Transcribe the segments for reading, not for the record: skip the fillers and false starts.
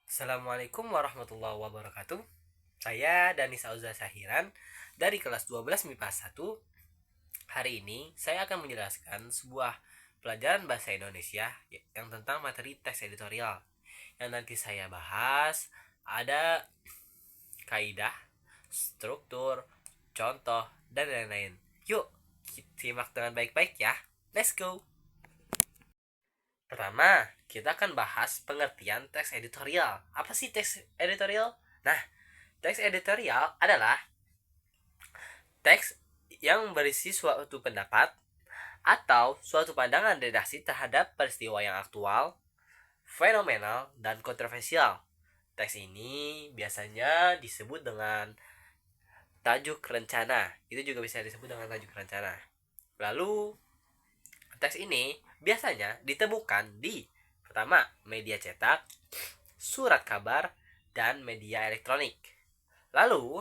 Assalamualaikum warahmatullahi wabarakatuh. Saya Danis Auza Sahiran dari kelas 12 MIPA 1. Hari ini saya akan menjelaskan sebuah pelajaran bahasa Indonesia yang tentang materi teks editorial. Yang nanti saya bahas ada kaidah, struktur, contoh, dan lain-lain. Yuk, simak dengan baik-baik ya. Let's go! Pertama, kita akan bahas pengertian teks editorial. Apa sih teks editorial? Nah, teks editorial adalah teks yang berisi suatu pendapat atau suatu pandangan redaksi terhadap peristiwa yang aktual, fenomenal, dan kontroversial. Teks ini biasanya disebut dengan tajuk rencana. Itu juga bisa disebut dengan tajuk rencana. Lalu, teks ini biasanya ditemukan di pertama, media cetak, surat kabar, dan media elektronik. Lalu,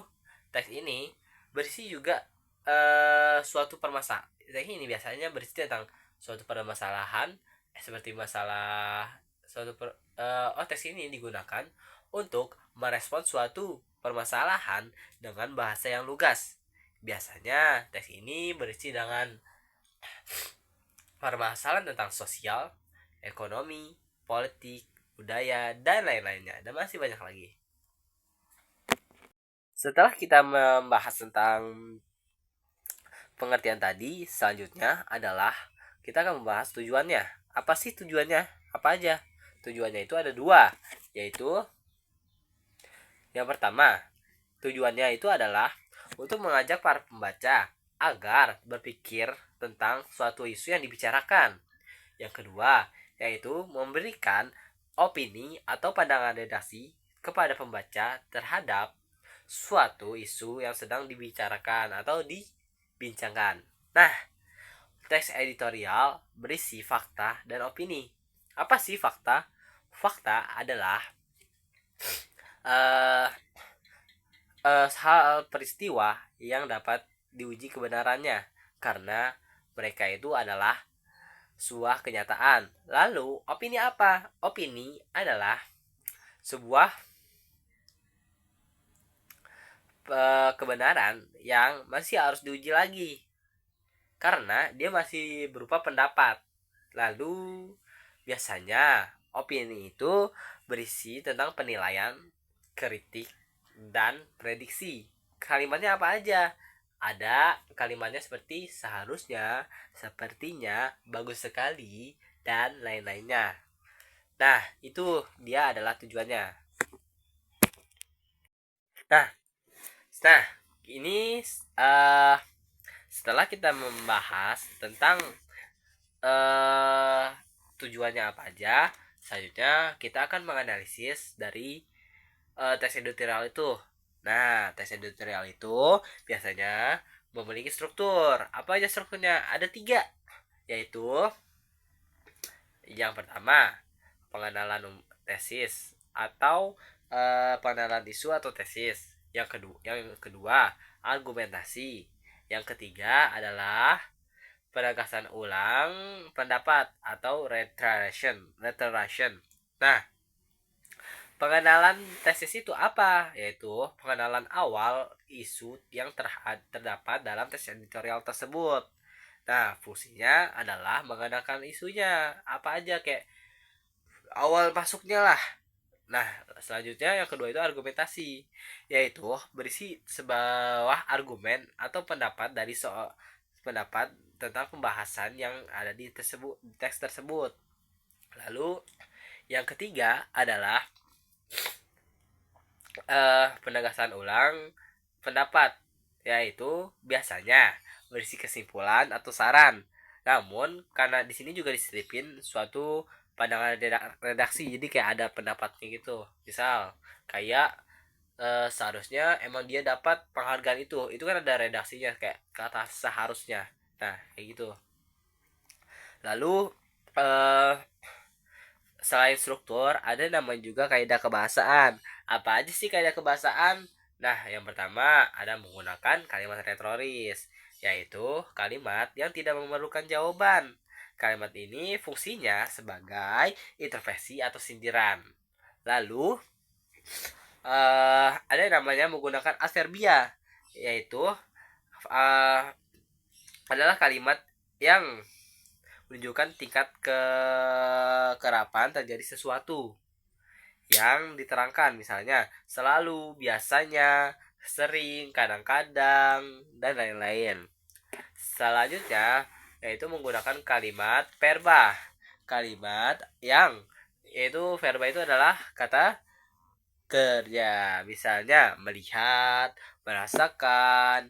teks ini berisi juga suatu permasalahan. Teks ini biasanya berisi tentang suatu permasalahan seperti masalah teks ini digunakan untuk merespon suatu permasalahan dengan bahasa yang lugas. Biasanya teks ini berisi dengan permasalahan tentang sosial, ekonomi, politik, budaya, dan lain-lainnya. Dan masih banyak lagi. Setelah kita membahas tentang pengertian tadi, selanjutnya adalah kita akan membahas tujuannya. Apa sih tujuannya? Apa aja? Tujuannya itu ada dua, yaitu yang pertama, tujuannya itu adalah untuk mengajak para pembaca agar berpikir tentang suatu isu yang dibicarakan. Yang kedua, yaitu memberikan opini atau pandangan redaksi kepada pembaca terhadap suatu isu yang sedang dibicarakan atau dibincangkan. Nah, teks editorial berisi fakta dan opini. Apa sih fakta? Fakta adalah uh, hal peristiwa yang dapat diuji kebenarannya karena mereka itu adalah sebuah kenyataan. Lalu, opini apa? Opini adalah sebuah kebenaran yang masih harus diuji lagi karena dia masih berupa pendapat. Lalu, biasanya opini itu berisi tentang penilaian, kritik, dan prediksi. Kalimatnya apa aja? Ada kalimatnya seperti seharusnya, sepertinya, bagus sekali, dan lain-lainnya. Nah, itu dia adalah tujuannya. Nah, nah ini setelah kita membahas tentang uh, tujuannya apa aja, selanjutnya kita akan menganalisis dari teks editorial itu. Nah, teks editorial itu biasanya memiliki struktur. Apa aja strukturnya? Ada tiga, yaitu yang pertama pengenalan tesis atau pengenalan isu atau tesis. Yang kedua argumentasi. Yang ketiga adalah penegasan ulang pendapat atau reiteration. Nah, pengenalan tesis itu apa? Yaitu pengenalan awal isu yang terdapat dalam tes editorial tersebut. Nah, fungsinya adalah mengenalkan isunya. Apa aja kayak awal masuknya lah. Nah, selanjutnya yang kedua itu argumentasi, yaitu berisi sebuah argumen atau pendapat dari soal pendapat tentang pembahasan yang ada di teks tersebut. Lalu yang ketiga adalah penegasan ulang pendapat, yaitu biasanya berisi kesimpulan atau saran. Namun karena di sini juga diselipin suatu pandangan redaksi, jadi kayak ada pendapatnya gitu. Misal kayak seharusnya emang dia dapat penghargaan itu kan ada redaksinya kayak kata seharusnya. Nah kayak gitu. Lalu eh, selain struktur ada namanya juga kaidah kebahasaan. Apa aja sih kaidah kebahasaan? Nah, yang pertama ada menggunakan kalimat retoris, yaitu kalimat yang tidak memerlukan jawaban. Kalimat ini fungsinya sebagai intervensi atau sindiran. Lalu, ada yang namanya menggunakan adverbia, yaitu uh, adalah kalimat yang menunjukkan tingkat kekerapan terjadi sesuatu yang diterangkan, misalnya selalu, biasanya, sering, kadang-kadang, dan lain-lain. Selanjutnya yaitu menggunakan kalimat verba. Kalimat yang yaitu verba itu adalah kata kerja. Misalnya melihat, merasakan,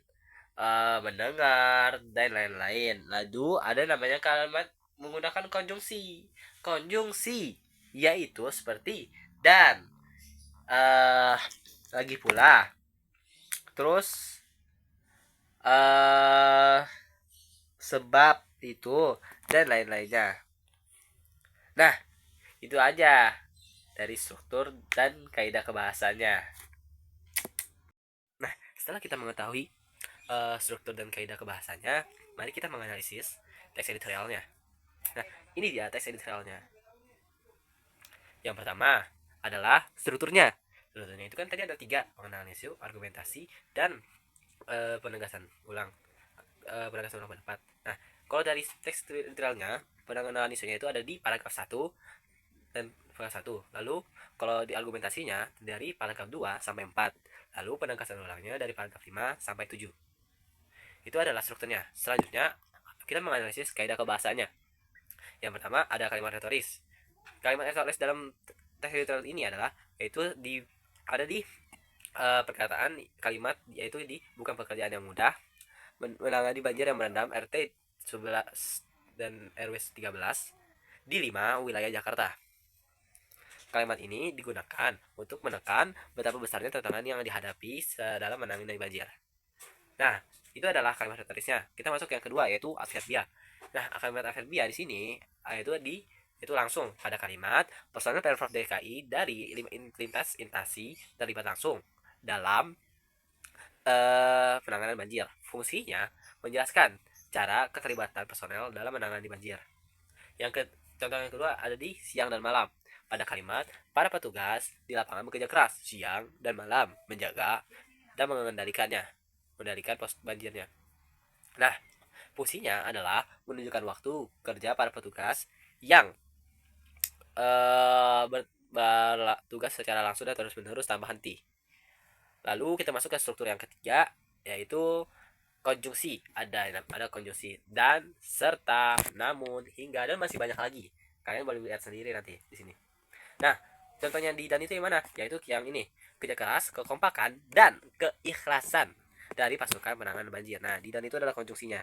mendengar, dan lain-lain. Lalu ada namanya kalimat menggunakan konjungsi. Konjungsi yaitu seperti dan, lagi pula, terus, eh sebab itu, dan lain-lainnya. Nah, itu aja dari struktur dan kaidah kebahasanya. Nah, setelah kita mengetahui struktur dan kaidah kebahasanya, mari kita menganalisis teks editorialnya. Nah, ini dia teks editorialnya. Yang pertama adalah strukturnya. Strukturnya itu kan tadi ada 3, pengenalan isu, argumentasi, dan penegasan ulang pendapat. Nah, kalau dari teks editorialnya, pengenalan isunya itu ada di paragraf 1 dan paragraf 1. Lalu kalau di argumentasinya dari paragraf 2 sampai 4. Lalu penegasan ulangnya dari paragraf 5 sampai 7. Itu adalah strukturnya. Selanjutnya kita menganalisis kaidah kebahasanya. Yang pertama ada kalimat retoris. Kalimat retoris dalam teks editorial ini adalah yaitu ada di perkataan kalimat, yaitu di bukan pekerjaan yang mudah, menangani banjir yang merendam RT 11 dan RW 13 di 5 wilayah Jakarta. Kalimat ini digunakan untuk menekan betapa besarnya tantangan yang dihadapi dalam menangani banjir. Nah, itu adalah kalimat retorisnya. Kita masuk yang kedua, yaitu adverbia. Nah, kalimat adverbia di sini itu langsung pada kalimat personel Pemprov DKI dari lintas instansi terlibat langsung dalam penanganan banjir. Fungsinya menjelaskan cara keterlibatan personel dalam menangani banjir. Contoh yang kedua ada di siang dan malam. Pada kalimat, para petugas di lapangan bekerja keras siang dan malam menjaga dan mengendalikan pos banjirnya. Nah, fungsinya adalah menunjukkan waktu kerja para petugas yang bertugas secara langsung dan terus-menerus tanpa henti. Lalu kita masuk ke struktur yang ketiga, yaitu konjungsi. Ada konjungsi dan, serta, namun, hingga, dan masih banyak lagi. Kalian boleh lihat sendiri nanti di sini. Nah, contohnya di dan itu yang mana? Yaitu yang ini, kerja keras, kekompakan, dan keikhlasan dari pasukan penanganan banjir. Nah, di dan itu adalah konjungsinya.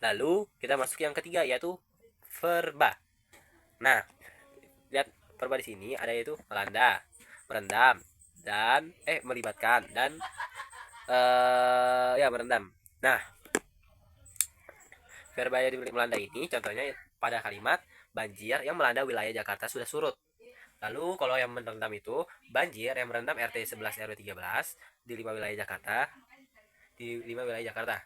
Lalu kita masuk yang ketiga, yaitu verba. Nah, lihat verba di sini ada, yaitu melanda, merendam, dan melibatkan, dan merendam. Nah, verba yang melanda ini contohnya pada kalimat banjir yang melanda wilayah Jakarta sudah surut. Lalu kalau yang merendam itu banjir yang merendam RT 11 RW 13 di 5 wilayah Jakarta.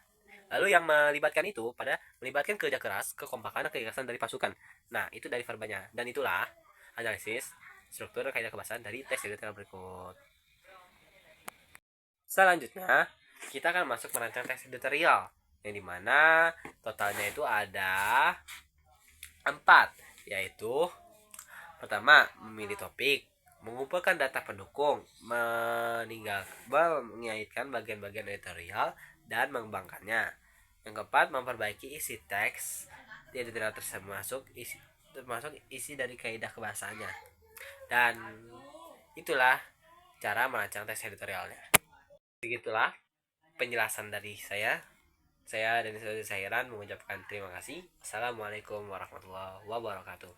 Lalu yang melibatkan itu pada melibatkan kerja keras, kekompakan, dan keikhlasan dari pasukan. Nah, itu dari verbanya. Dan itulah analisis struktur kaidah kebahasaan dari teks editorial berikut. Selanjutnya, kita akan masuk merancang teks editorial yang dimana totalnya itu ada 4, yaitu pertama, memilih topik, mengumpulkan data pendukung, mengaitkan bagian-bagian editorial, dan mengembangkannya. Yang keempat, memperbaiki isi teks di editorial termasuk isi dari kaidah kebahasaannya. Dan itulah cara merancang teks editorialnya. Begitulah penjelasan dari saya. Saya dan saudara Sairan mengucapkan terima kasih. Assalamualaikum warahmatullahi wabarakatuh.